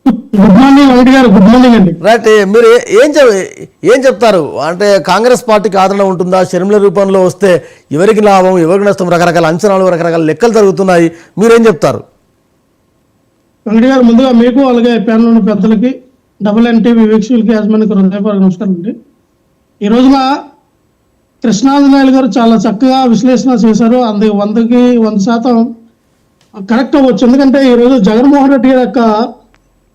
Good morning Venkata గారు. Good morning అండి. Right. మీరు ఏం చెప్తారు? అంటే కాంగ్రెస్ పార్టీకి ఆదరణ ఉంటుందా? షర్మిల రూపంలో వస్తే ఎవరికి లాభం, ఎవరికి నష్టం? రకరకాల అంచనాలు, రకరకాల లెక్కలు జరుగుతున్నాయి. మీరేం చెప్తారు? వెంకట గారు, ముందుగా మీకు అలాగే ప్యానల్ ఉన్న పెద్దలకి, డబుల్ ఎన్టీవీ వీక్షకులకి, యాజమాన్యకి హృదయపూర్వక నమస్కారం అండి. ఈ రోజున కృష్ణాంజనేయులు గారు చాలా చక్కగా విశ్లేషణ చేశారు. అందుకు 100% కరెక్ట్ అవ్వచ్చు. ఎందుకంటే ఈరోజు జగన్మోహన్ రెడ్డి గారి యొక్క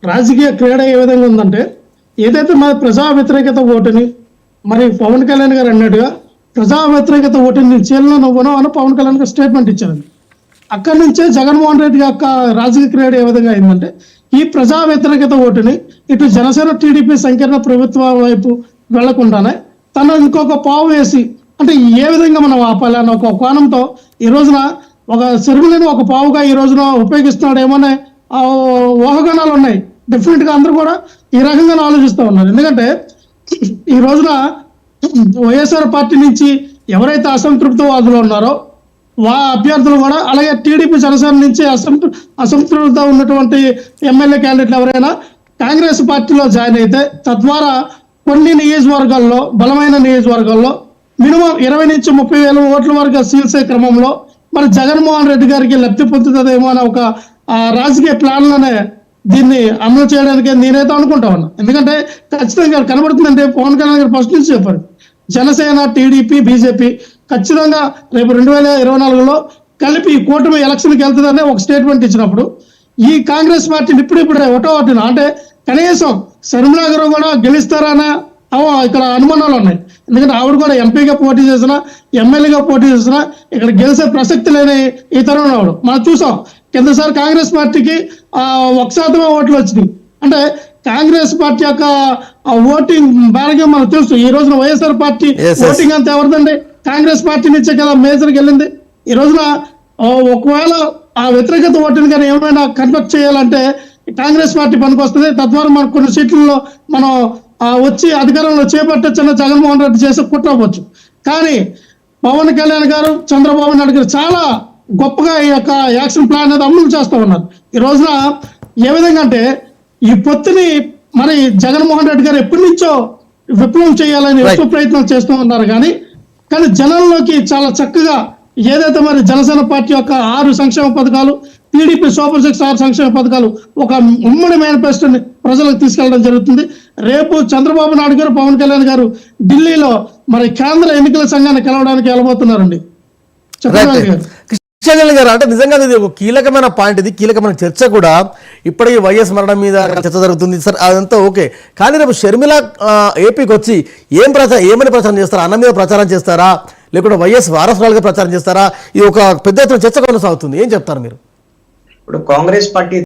రాజకీయ క్రీడ ఏ విధంగా ఉందంటే, ఏదైతే మన ప్రజా వ్యతిరేకత ఓటుని మరి పవన్ కళ్యాణ్ గారు అన్నట్టుగా ప్రజా వ్యతిరేకత ఓటుని చీలనవ్వను అని పవన్ కళ్యాణ్ గారు స్టేట్మెంట్ ఇచ్చారండి. అక్కడి నుంచే జగన్మోహన్ రెడ్డి యొక్క రాజకీయ క్రీడ ఏ విధంగా అయిందంటే, ఈ ప్రజా వ్యతిరేకత ఓటుని ఇటు జనసేన టీడీపీ సంకీర్ణ ప్రభుత్వం వైపు వెళ్లకుండానే తను ఇంకొక పావు వేసి, అంటే ఏ విధంగా మనం ఆపాలి అన్న ఒక కోణంతో ఈ రోజున ఒక షర్మిలను ఒక పావుగా ఈ రోజున ఉపయోగిస్తున్నాడేమోనే ఊహాగానాలు ఉన్నాయి. డెఫినెట్ గా అందరూ కూడా ఈ రకంగా ఆలోచిస్తూ ఉన్నారు. ఎందుకంటే ఈ రోజున వైఎస్ఆర్ పార్టీ నుంచి ఎవరైతే అసంతృప్తివాదులు ఉన్నారో అభ్యర్థులు కూడా, అలాగే టీడీపీ జనసేన నుంచి అసంతృప్తితో ఉన్నటువంటి ఎమ్మెల్యే క్యాండిడేట్లు ఎవరైనా కాంగ్రెస్ పార్టీలో జాయిన్ అయితే, తద్వారా కొన్ని నియోజకవర్గాల్లో, బలమైన నియోజకవర్గాల్లో మినిమం 20 నుంచి 30 వేల ఓట్ల వరకు సీల్సే క్రమంలో మరి జగన్మోహన్ రెడ్డి గారికి లబ్ధి పొందుతుందేమో అనే ఒక రాజకీయ ప్లాన్లోనే దీన్ని అమలు చేయడానికి నేనైతే అనుకుంటా ఉన్నా. ఎందుకంటే ఖచ్చితంగా కనబడుతుందంటే పవన్ కళ్యాణ్ గారు ఫస్ట్ నుంచి చెప్పారు, జనసేన టీడీపీ బీజేపీ ఖచ్చితంగా రేపు 2024లో కలిపి కూటమి ఎలక్షన్కి వెళ్తుందనే ఒక స్టేట్మెంట్ ఇచ్చినప్పుడు, ఈ కాంగ్రెస్ పార్టీని ఇప్పుడిప్పుడే ఒకటిన అంటే కనీసం షర్మిల గారు కూడా గెలుస్తారనే ఇక్కడ అనుమానాలు ఉన్నాయి. ఎందుకంటే ఆవిడ కూడా ఎంపీగా పోటీ చేసినా, ఎమ్మెల్యేగా పోటీ చేసినా ఇక్కడ గెలిచే ప్రసక్తి లేని ఈ తరుణం ఆవిడ మనం చూసాం. కిందసారి కాంగ్రెస్ పార్టీకి 1% ఓట్లు వచ్చినాయి. అంటే కాంగ్రెస్ పార్టీ యొక్క ఓటింగ్ భాగ్యం మనకు తెలుసు. ఈ రోజున వైఎస్ఆర్ పార్టీ ఓటింగ్ అంతా ఎవరిదండి? కాంగ్రెస్ పార్టీ నుంచే కదా మేజర్కి వెళ్ళింది. ఈ రోజున ఒకవేళ ఆ వ్యతిరేకత ఓటుని కానీ ఏమైనా కన్వర్ట్ చేయాలంటే కాంగ్రెస్ పార్టీ పనికొస్తుంది. తద్వారా మనకు కొన్ని సీట్లలో మనం వచ్చి అధికారంలో చేపట్టొచ్చన్న జగన్మోహన్ రెడ్డి చేసే కుట్రవచ్చు. కానీ పవన్ కళ్యాణ్ గారు, చంద్రబాబు నాయుడు గారు చాలా గొప్పగా ఈ యొక్క యాక్షన్ ప్లాన్ అనేది అమలు చేస్తూ ఉన్నారు. ఈ రోజున ఏ విధంగా అంటే, ఈ పొత్తుని మరి జగన్మోహన్ రెడ్డి గారు ఎప్పటి నుంచో విప్లవం చేయాలని ఎక్కువ ప్రయత్నం చేస్తూ ఉన్నారు. కానీ జనంలోకి చాలా చక్కగా ఏదైతే మరి జనసేన పార్టీ యొక్క 6 సంక్షేమ పథకాలు, టీడీపీ సూపర్ 6 సంక్షేమ పథకాలు ఒక ఉమ్మడి మేనిఫెస్టోని ప్రజలకు తీసుకెళ్లడం జరుగుతుంది. రేపు చంద్రబాబు నాయుడు గారు, పవన్ కళ్యాణ్ గారు ఢిల్లీలో మరి కేంద్ర ఎన్నికల సంఘాన్ని కలవడానికి వెళ్ళబోతున్నారండి. కృష్ణాంజలి గారు, అంటే నిజంగా ఇది ఒక కీలకమైన పాయింట్, ఇది కీలకమైన చర్చ కూడా. ఇప్పటికీ వైఎస్ మరణం మీద చర్చ జరుగుతుంది సార్, అదంతా ఓకే. కానీ రేపు షర్మిల ఏపీకి వచ్చి ఏమని ప్రచారం చేస్తారా? అన్న మీద ప్రచారం చేస్తారా, లేకుంటే వైఎస్ వారసురాలుగా ప్రచారం చేస్తారా? ఇది ఒక పెద్ద ఎత్తున చర్చ కొనసాగుతుంది. ఏం చెప్తారు మీరు? ఇప్పుడు కాంగ్రెస్ పార్టీ